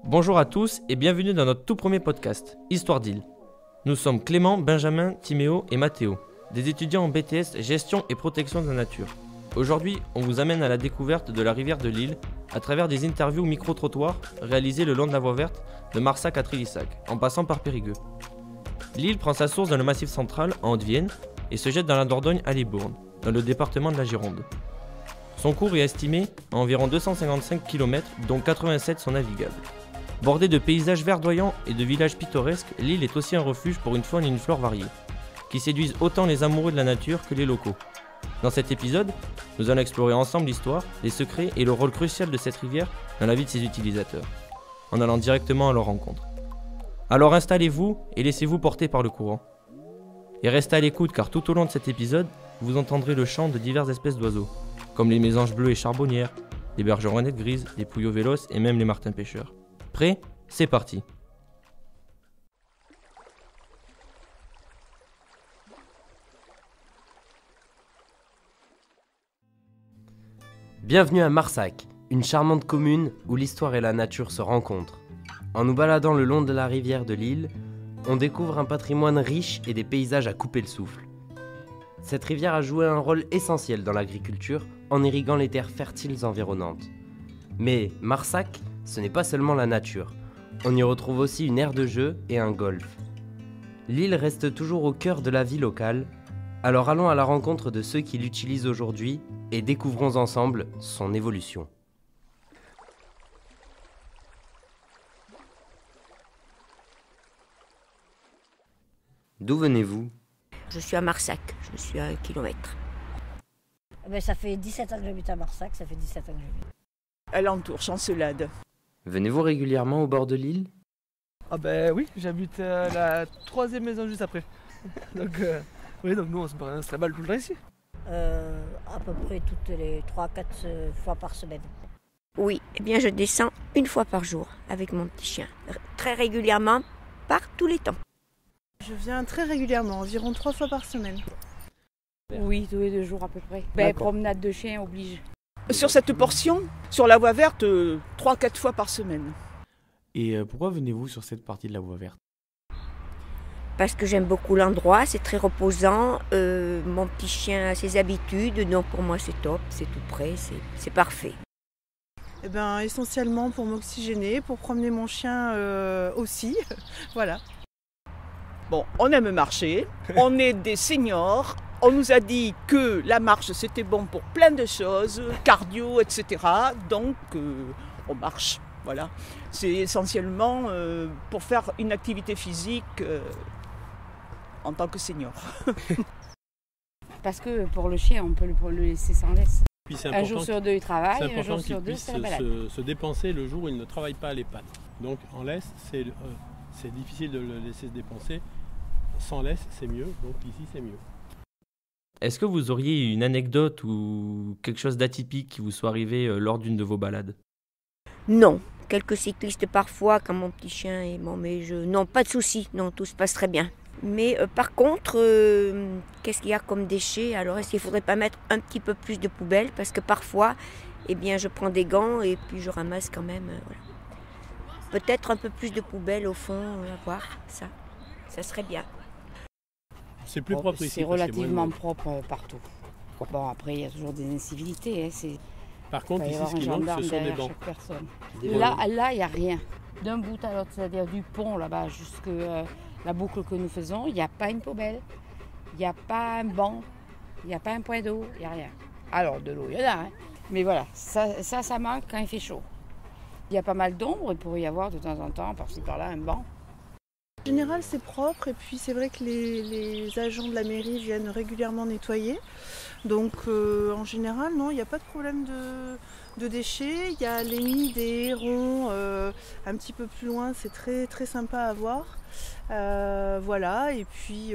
Bonjour à tous et bienvenue dans notre tout premier podcast, Histoire d'île. Nous sommes Clément, Benjamin, Timéo et Mathéo, des étudiants en BTS Gestion et Protection de la Nature. Aujourd'hui, on vous amène à la découverte de la rivière de l'Île à travers des interviews micro-trottoirs réalisées le long de la voie verte de Marsac à Trélissac, en passant par Périgueux. L'Île prend sa source dans le Massif central, en Haute-Vienne, et se jette dans la Dordogne à Libourne, dans le département de la Gironde. Son cours est estimé à environ 255 km, dont 87 sont navigables. Bordée de paysages verdoyants et de villages pittoresques, l'île est aussi un refuge pour une faune et une flore variées, qui séduisent autant les amoureux de la nature que les locaux. Dans cet épisode, nous allons explorer ensemble l'histoire, les secrets et le rôle crucial de cette rivière dans la vie de ses utilisateurs, en allant directement à leur rencontre. Alors installez-vous et laissez-vous porter par le courant. Et restez à l'écoute car tout au long de cet épisode, vous entendrez le chant de diverses espèces d'oiseaux, comme les mésanges bleus et charbonnières, les bergeronnettes grises, les pouillots vélos et même les martins pêcheurs. Prêt ? C'est parti. Bienvenue à Marsac, une charmante commune où l'histoire et la nature se rencontrent. En nous baladant le long de la rivière de l'Île, on découvre un patrimoine riche et des paysages à couper le souffle. Cette rivière a joué un rôle essentiel dans l'agriculture en irriguant les terres fertiles environnantes. Mais Marsac, ce n'est pas seulement la nature. On y retrouve aussi une aire de jeu et un golf. L'île reste toujours au cœur de la vie locale, alors allons à la rencontre de ceux qui l'utilisent aujourd'hui et découvrons ensemble son évolution. D'où venez-vous ? Je suis à Marsac, je suis à 1 kilomètre. Ça fait 17 ans que j'habite à Marsac, ça fait 17 ans que j'habite. Alentour, Chancelade. Venez-vous régulièrement au bord de l'île ? Ah oui, j'habite à la 3e maison juste après. donc nous on se très mal tout le temps ici. À peu près toutes les 3-4 fois par semaine. Oui, je descends une fois par jour avec mon petit chien. Très régulièrement, par tous les temps. Je viens très régulièrement, environ 3 fois par semaine. Oui, tous les 2 jours à peu près. Promenade de chien oblige. Sur cette portion, sur la voie verte, 3-4 fois par semaine. Et pourquoi venez-vous sur cette partie de la voie verte ? Parce que j'aime beaucoup l'endroit, c'est très reposant. Mon petit chien a ses habitudes, donc pour moi c'est top, c'est tout près, c'est parfait. Essentiellement pour m'oxygéner, pour promener mon chien aussi, voilà. Bon, on aime marcher, on est des seniors. On nous a dit que la marche c'était bon pour plein de choses, cardio, etc. Donc on marche, voilà. C'est essentiellement pour faire une activité physique en tant que senior. Parce que pour le chien, on peut le laisser sans laisse. Puis un jour sur 2 il travaille, un jour sur 2 c'est la balade. Se dépenser le jour où il ne travaille pas les pattes. Donc en laisse, c'est difficile de le laisser se dépenser. Sans laisse, c'est mieux, donc ici c'est mieux. Est-ce que vous auriez une anecdote ou quelque chose d'atypique qui vous soit arrivé lors d'une de vos balades ? Non, quelques cyclistes parfois quand mon petit chien est bon, non, pas de souci, non, tout se passe très bien. Mais par contre, qu'est-ce qu'il y a comme déchets ? Alors est-ce qu'il ne faudrait pas mettre un petit peu plus de poubelles ? Parce que parfois, je prends des gants et puis je ramasse quand même. Voilà. Peut-être un peu plus de poubelles au fond, à voir, ça serait bien. C'est plus propre ici. C'est relativement propre partout. Bon, après, il y a toujours des incivilités. Par contre, ici, ce qui manque, ce sont des bancs. Là, il n'y a rien. D'un bout à l'autre, c'est-à-dire du pont là-bas jusqu'à la boucle que nous faisons, il n'y a pas une poubelle, il n'y a pas un banc, il n'y a pas un point d'eau, il n'y a rien. Alors, de l'eau, il y en a. Mais voilà, ça manque quand il fait chaud. Il y a pas mal d'ombre, il pourrait y avoir de temps en temps, par-ci par-là, un banc. En général, c'est propre et puis c'est vrai que les agents de la mairie viennent régulièrement nettoyer. Donc en général, non, il n'y a pas de problème de déchets. Il y a les nids des hérons un petit peu plus loin, c'est très, très sympa à voir. Voilà, et puis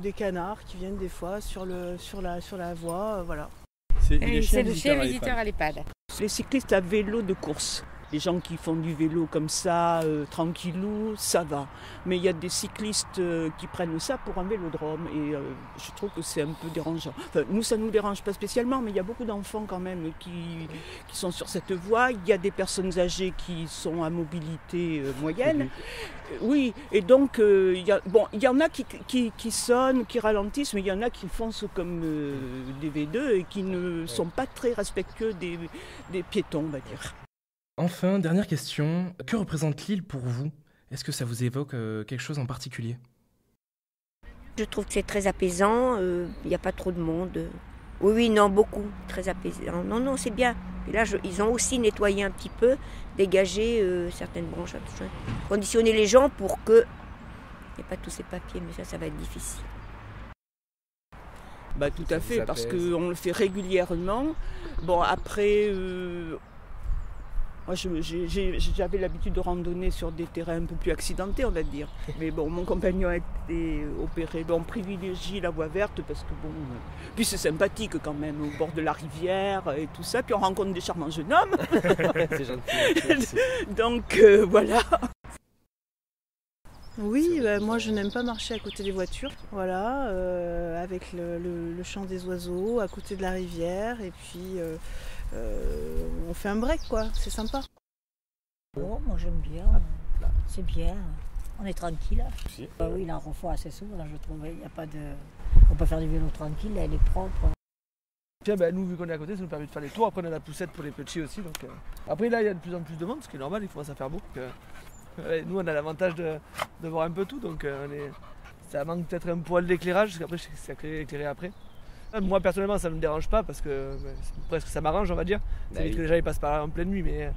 des canards qui viennent des fois sur la voie, voilà. C'est le chien visiteur à l'EHPAD. Les cyclistes à vélo de course. Les gens qui font du vélo comme ça, tranquillou, ça va. Mais il y a des cyclistes qui prennent ça pour un vélodrome et je trouve que c'est un peu dérangeant. Enfin, nous, ça ne nous dérange pas spécialement, mais il y a beaucoup d'enfants quand même qui sont sur cette voie. Il y a des personnes âgées qui sont à mobilité moyenne. Oui, et donc il y en a qui sonnent, qui ralentissent, mais il y en a qui foncent comme des V2 et qui ne sont pas très respectueux des piétons, on va dire. Enfin, dernière question, que représente l'île pour vous? Est-ce que ça vous évoque quelque chose en particulier? Je trouve que c'est très apaisant, il n'y a pas trop de monde. Oui, non, beaucoup, très apaisant. Non, c'est bien. Et là, ils ont aussi nettoyé un petit peu, dégagé certaines branches, conditionner les gens pour que il n'y ait pas tous ces papiers, mais ça va être difficile. Bah, tout à fait, parce qu'on le fait régulièrement. Bon, après, moi, j'avais l'habitude de randonner sur des terrains un peu plus accidentés, on va dire. Mais bon, mon compagnon a été opéré. On privilégie la voie verte parce que bon, puis c'est sympathique quand même, au bord de la rivière et tout ça. Puis on rencontre des charmants jeunes hommes. C'est gentil. Donc voilà. Oui, moi je n'aime pas marcher à côté des voitures, voilà, avec le chant des oiseaux, à côté de la rivière, et puis on fait un break quoi, c'est sympa. Oh, moi j'aime bien, c'est bien, on est tranquille. Oui, là on refait assez souvent, là, je trouve, il n'y a pas de... On peut faire du vélo tranquille, là, elle est propre. Puis, nous, vu qu'on est à côté, ça nous permet de faire les tours, après on a la poussette pour les petits aussi. Donc, Après là, il y a de plus en plus de monde, ce qui est normal, il commence à faire beau. Nous, on a l'avantage de voir un peu tout, donc ça manque peut-être un poil d'éclairage, parce qu'après, c'est éclairé après. Moi, personnellement, ça ne me dérange pas, parce que presque ça m'arrange, on va dire. C'est vite que les gens ils passent par là en pleine nuit, mais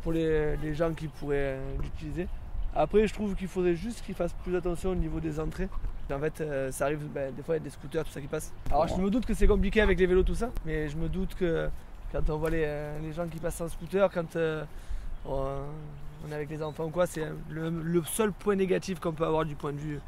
pour les gens qui pourraient l'utiliser. Après, je trouve qu'il faudrait juste qu'ils fassent plus attention au niveau des entrées. En fait, ça arrive, des fois, il y a des scooters, tout ça qui passe. Alors, je me doute que c'est compliqué avec les vélos, tout ça, mais je me doute que quand on voit les gens qui passent en scooter, quand on est avec les enfants ou quoi, c'est le seul point négatif qu'on peut avoir du point de vue.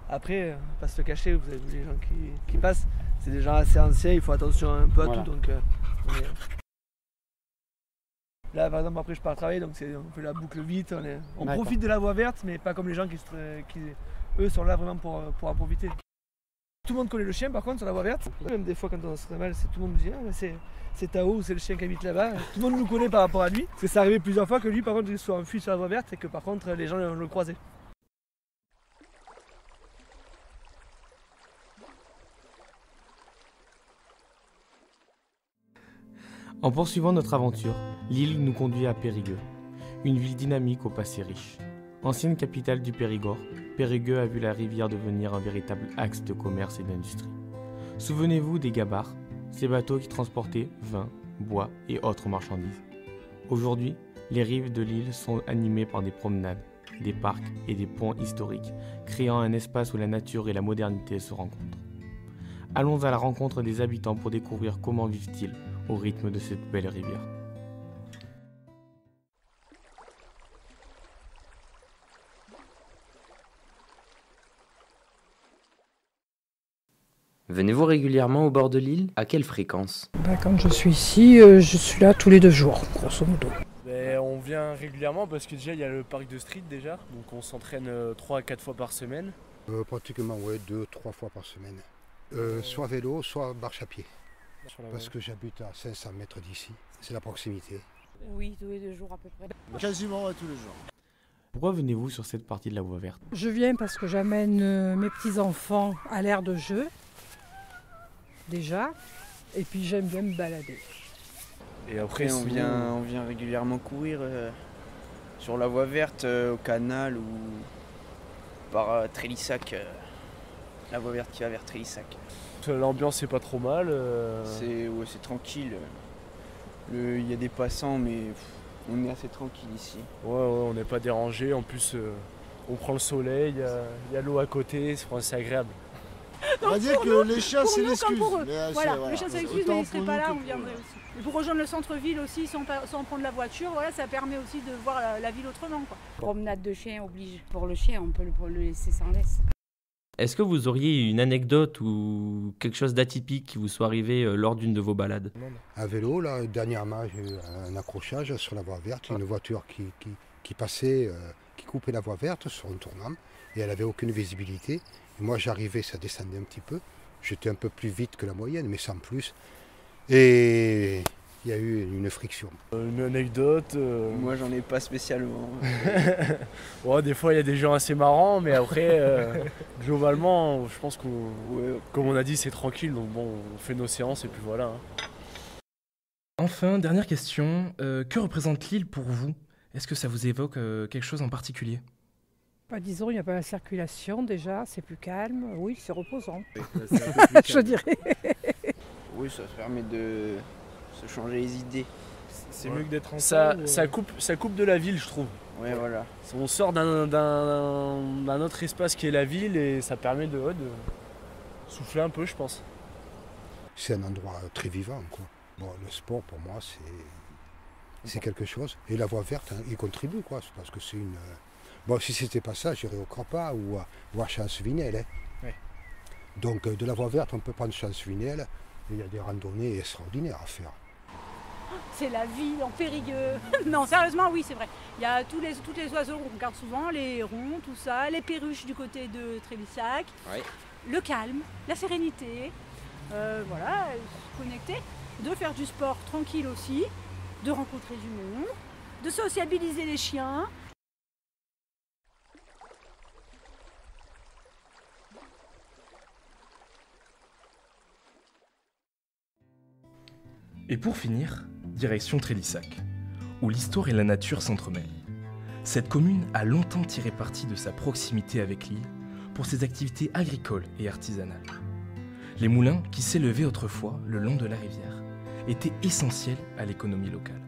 Après, pas se le cacher, vous avez vu les gens qui passent, c'est des gens assez anciens, il faut attention un peu à tout. Donc, là, par exemple, après je pars travailler, donc on fait la boucle vite, on profite de la voie verte, mais pas comme les gens qui eux sont là vraiment pour en profiter. Tout le monde connaît le chien par contre sur la voie verte. Même des fois quand on se fait mal, tout le monde nous dit c'est Tao, c'est le chien qui habite là-bas. Tout le monde nous connaît par rapport à lui. Parce que c'est arrivé plusieurs fois que lui par contre il soit enfui sur la voie verte et que par contre les gens le croisaient. En poursuivant notre aventure, l'île nous conduit à Périgueux, une ville dynamique au passé riche. Ancienne capitale du Périgord, Périgueux a vu la rivière devenir un véritable axe de commerce et d'industrie. Souvenez-vous des gabarres, ces bateaux qui transportaient vin, bois et autres marchandises. Aujourd'hui, les rives de l'île sont animées par des promenades, des parcs et des ponts historiques, créant un espace où la nature et la modernité se rencontrent. Allons à la rencontre des habitants pour découvrir comment vivent-ils au rythme de cette belle rivière. Venez-vous régulièrement au bord de l'île? À quelle fréquence? Quand je suis ici, je suis là tous les 2 jours, grosso modo. On vient régulièrement parce que déjà il y a le parc de street déjà, donc on s'entraîne 3 à 4 fois par semaine. Pratiquement, ouais, 2-3 fois par semaine. Soit vélo, soit marche à pied. Parce que j'habite à 500 mètres d'ici, c'est la proximité. Oui, tous les 2 jours à peu près. Quasiment tous les jours. Pourquoi venez-vous sur cette partie de la voie verte? Je viens parce que j'amène mes petits-enfants à l'aire de jeu, déjà, et puis j'aime bien me balader. Et après on vient régulièrement courir sur la voie verte, au canal ou par Trélissac, la voie verte qui va vers Trélissac. L'ambiance est pas trop mal. C'est tranquille. Il y a des passants mais on est assez tranquille ici. Ouais, on n'est pas dérangé, en plus on prend le soleil, il y a l'eau à côté, c'est agréable. On va dire que les chiens c'est l'excuse. Voilà, les chiens c'est l'excuse, mais ils ne seraient pas là, on viendrait aussi. Et pour rejoindre le centre-ville aussi, sans prendre la voiture, voilà, ça permet aussi de voir la ville autrement, quoi. Promenade de chien oblige. Pour le chien, on peut le laisser sans laisse. Est-ce que vous auriez une anecdote ou quelque chose d'atypique qui vous soit arrivé lors d'une de vos balades? À vélo, là, dernièrement, j'ai eu un accrochage sur la voie verte, une voiture qui passait, qui coupait la voie verte sur un tournant, et elle n'avait aucune visibilité. Et moi, j'arrivais, ça descendait un petit peu. J'étais un peu plus vite que la moyenne, mais sans plus. Et il y a eu une friction. Une anecdote. Moi, j'en ai pas spécialement. Ouais, des fois, il y a des gens assez marrants, mais après, globalement, je pense que, comme on a dit, c'est tranquille. Donc bon, on fait nos séances et puis voilà. Enfin, dernière question. Que représente l'île pour vous? Est-ce que ça vous évoque quelque chose en particulier? Bah, disons, il n'y a pas la circulation déjà, c'est plus calme. Oui, c'est reposant. Je dirais. Oui, ça permet de se changer les idées. C'est mieux que d'être en ça coupe de la ville, je trouve. Ouais, voilà. On sort d'un autre espace qui est la ville et ça permet de souffler un peu, je pense. C'est un endroit très vivant, quoi. Bon, le sport, pour moi, c'est quelque chose. Et la voie verte, hein, il contribue, quoi. Parce que c'est une... Bon, si c'était pas ça, j'irais au Crapa ou à Chance-Vinel. Hein. Ouais. Donc, de la voie verte, on peut prendre Chance-Vinel. Il y a des randonnées extraordinaires à faire. C'est la ville en Périgueux. Non, sérieusement, oui, c'est vrai. Il y a tous les oiseaux qu'on regarde souvent, les hérons, tout ça, les perruches du côté de Trélissac, Ouais. Le calme, la sérénité, voilà, se connecter, de faire du sport tranquille aussi, de rencontrer du monde, de sociabiliser les chiens. Et pour finir, direction Trélissac, où l'histoire et la nature s'entremêlent. Cette commune a longtemps tiré parti de sa proximité avec l'île pour ses activités agricoles et artisanales. Les moulins qui s'élevaient autrefois le long de la rivière étaient essentiels à l'économie locale.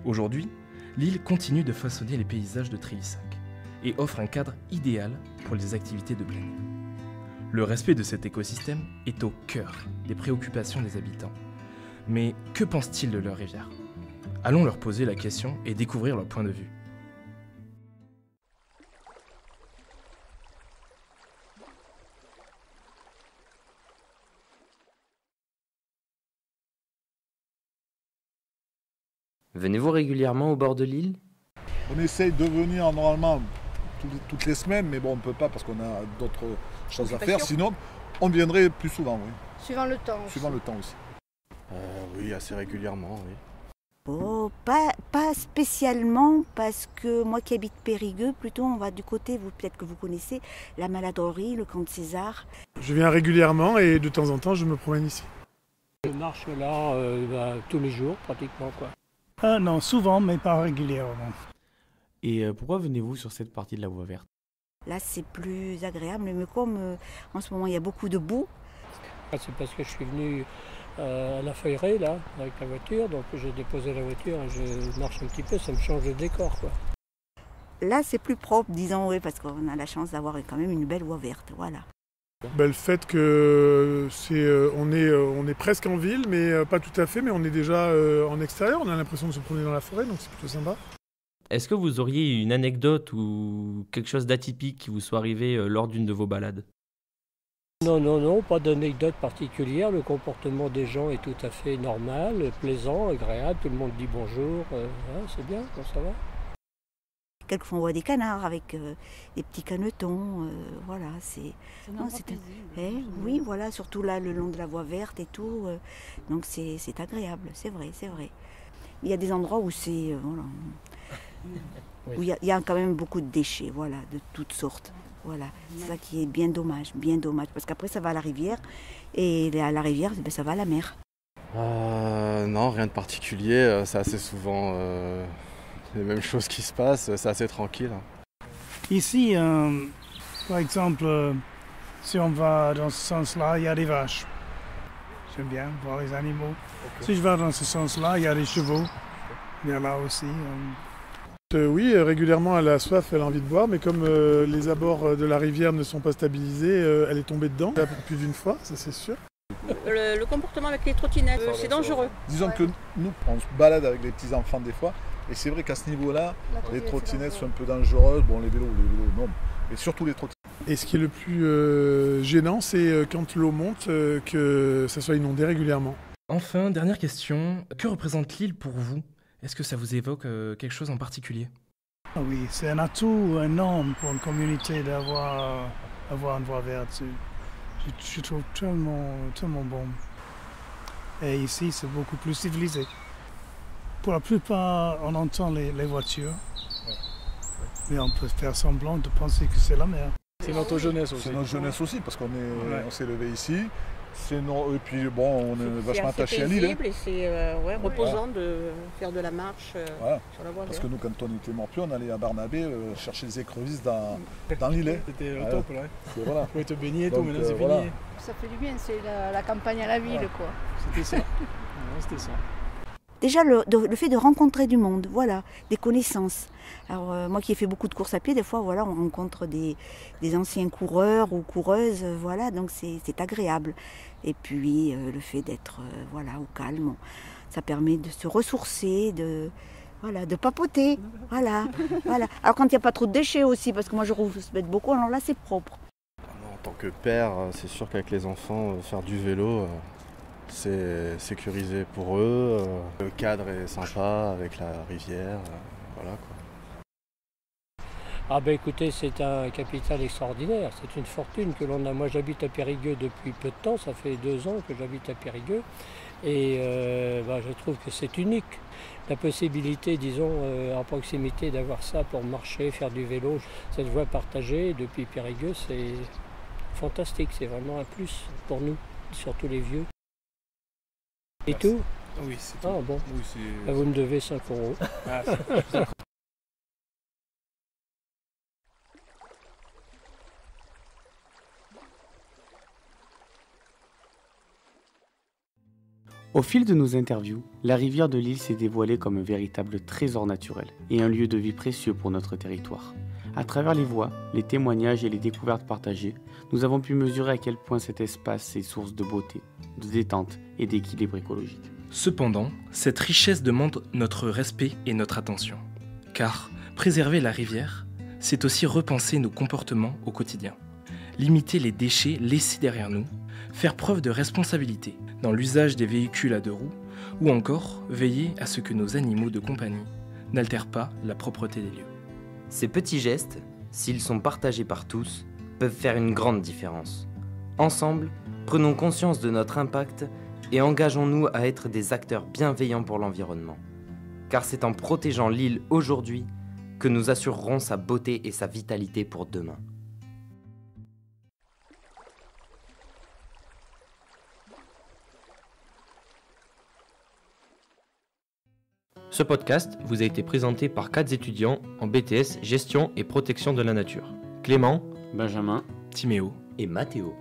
Aujourd'hui, l'île continue de façonner les paysages de Trélissac et offre un cadre idéal pour les activités de plein air. Le respect de cet écosystème est au cœur des préoccupations des habitants. Mais que pensent-ils de leur rivière? Allons leur poser la question et découvrir leur point de vue. Venez-vous régulièrement au bord de l'île? On essaye de venir normalement toutes les semaines, mais bon, on ne peut pas parce qu'on a d'autres choses à faire. Sinon, on viendrait plus souvent, oui. Suivant le temps. Suivant le temps aussi. Oui, assez régulièrement, oui. Oh, pas spécialement, parce que moi qui habite Périgueux, plutôt on va du côté, peut-être que vous connaissez, la Maladrerie, le camp de César. Je viens régulièrement et de temps en temps je me promène ici. Je marche là tous les jours pratiquement, quoi. Non, souvent, mais pas régulièrement. Et pourquoi venez-vous sur cette partie de la voie verte? Là c'est plus agréable, mais comme en ce moment il y a beaucoup de boue. C'est parce que je suis venu à la Feuilleraie, là, avec la voiture, donc j'ai déposé la voiture et je marche un petit peu, ça me change de décor, quoi. Là c'est plus propre, disons, oui, parce qu'on a la chance d'avoir quand même une belle voie verte, voilà. Le fait que on est presque en ville, mais pas tout à fait, mais on est déjà en extérieur, on a l'impression de se promener dans la forêt, donc c'est plutôt sympa. Est-ce que vous auriez une anecdote ou quelque chose d'atypique qui vous soit arrivé lors d'une de vos balades? Non, pas d'anecdote particulière. Le comportement des gens est tout à fait normal, plaisant, agréable. Tout le monde dit bonjour. C'est bien, ça va. Quelquefois on voit des canards avec des petits canetons, voilà. Oui, voilà, surtout là le long de la voie verte et tout. Donc c'est agréable, c'est vrai. Il y a des endroits où c'est voilà, où il y a quand même beaucoup de déchets, voilà, de toutes sortes. Voilà, c'est ça qui est bien dommage, parce qu'après ça va à la rivière, et à la rivière, ça va à la mer. Non, rien de particulier, c'est assez souvent les mêmes choses qui se passent, c'est assez tranquille. Ici, par exemple, si on va dans ce sens-là, il y a des vaches. J'aime bien voir les animaux. Okay. Si je vais dans ce sens-là, il y a des chevaux. Il y a là aussi. Oui, régulièrement elle a soif, elle a envie de boire, mais comme les abords de la rivière ne sont pas stabilisés, elle est tombée dedans plus d'une fois, ça c'est sûr. Le comportement avec les trottinettes, c'est dangereux. Disons que nous, on se balade avec les petits-enfants des fois, et c'est vrai qu'à ce niveau-là, les trottinettes sont un peu dangereuses. Bon, les vélos non, mais surtout les trottinettes. Et ce qui est le plus gênant, c'est quand l'eau monte, que ça soit inondé régulièrement. Enfin, dernière question, que représente l'île pour vous? Est-ce que ça vous évoque quelque chose en particulier? Oui, c'est un atout énorme pour une communauté d'avoir une voie verte. Je trouve tellement bon. Et ici, c'est beaucoup plus civilisé. Pour la plupart, on entend les voitures, mais on peut faire semblant de penser que c'est la mer. C'est notre jeunesse aussi. C'est notre jeunesse aussi, parce qu'on s'est levé ici. Et puis bon, on est vachement attaché à l'île. C'est c'est reposant de faire de la marche sur la voie verte. Parce que nous, quand on était morpions, on allait à Barnabé chercher des écrevisses dans l'île. C'était le top, là. Voilà. On pouvait te baigner et tout, maintenant c'est fini. Ça fait du bien, c'est la campagne à la ville, quoi. C'était ça. C'était ça. Déjà, le fait de rencontrer du monde, voilà, des connaissances. Alors, moi qui ai fait beaucoup de courses à pied, des fois, voilà, on rencontre des anciens coureurs ou coureuses, voilà, donc c'est agréable. Et puis, le fait d'être au calme, ça permet de se ressourcer, de papoter, voilà. Alors, quand il n'y a pas trop de déchets aussi, parce que moi, je trouve que se mettre beaucoup, alors là, c'est propre. En tant que père, c'est sûr qu'avec les enfants, faire du vélo, c'est sécurisé pour eux. Le cadre est sympa avec la rivière, voilà quoi. Ah ben écoutez, c'est un capital extraordinaire, c'est une fortune que l'on a. Moi j'habite à Périgueux depuis peu de temps, ça fait 2 ans que j'habite à Périgueux. Et je trouve que c'est unique. La possibilité, disons, en proximité d'avoir ça pour marcher, faire du vélo, cette voie partagée depuis Périgueux, c'est fantastique, c'est vraiment un plus pour nous, surtout les vieux. Et tout? Oui, c'est tout. Ah bon, oui, vous me devez 5 €. Au fil de nos interviews, la rivière de l'île s'est dévoilée comme un véritable trésor naturel et un lieu de vie précieux pour notre territoire. À travers les voix, les témoignages et les découvertes partagées, nous avons pu mesurer à quel point cet espace est source de beauté, de détente et d'équilibre écologique. Cependant, cette richesse demande notre respect et notre attention. Car préserver la rivière, c'est aussi repenser nos comportements au quotidien. Limiter les déchets laissés derrière nous, faire preuve de responsabilité dans l'usage des véhicules à 2 roues, ou encore veiller à ce que nos animaux de compagnie n'altèrent pas la propreté des lieux. Ces petits gestes, s'ils sont partagés par tous, peuvent faire une grande différence. Ensemble, prenons conscience de notre impact et engageons-nous à être des acteurs bienveillants pour l'environnement. Car c'est en protégeant l'île aujourd'hui que nous assurerons sa beauté et sa vitalité pour demain. Ce podcast vous a été présenté par 4 étudiants en BTS Gestion et Protection de la Nature. Clément, Benjamin, Timéo et Mathéo.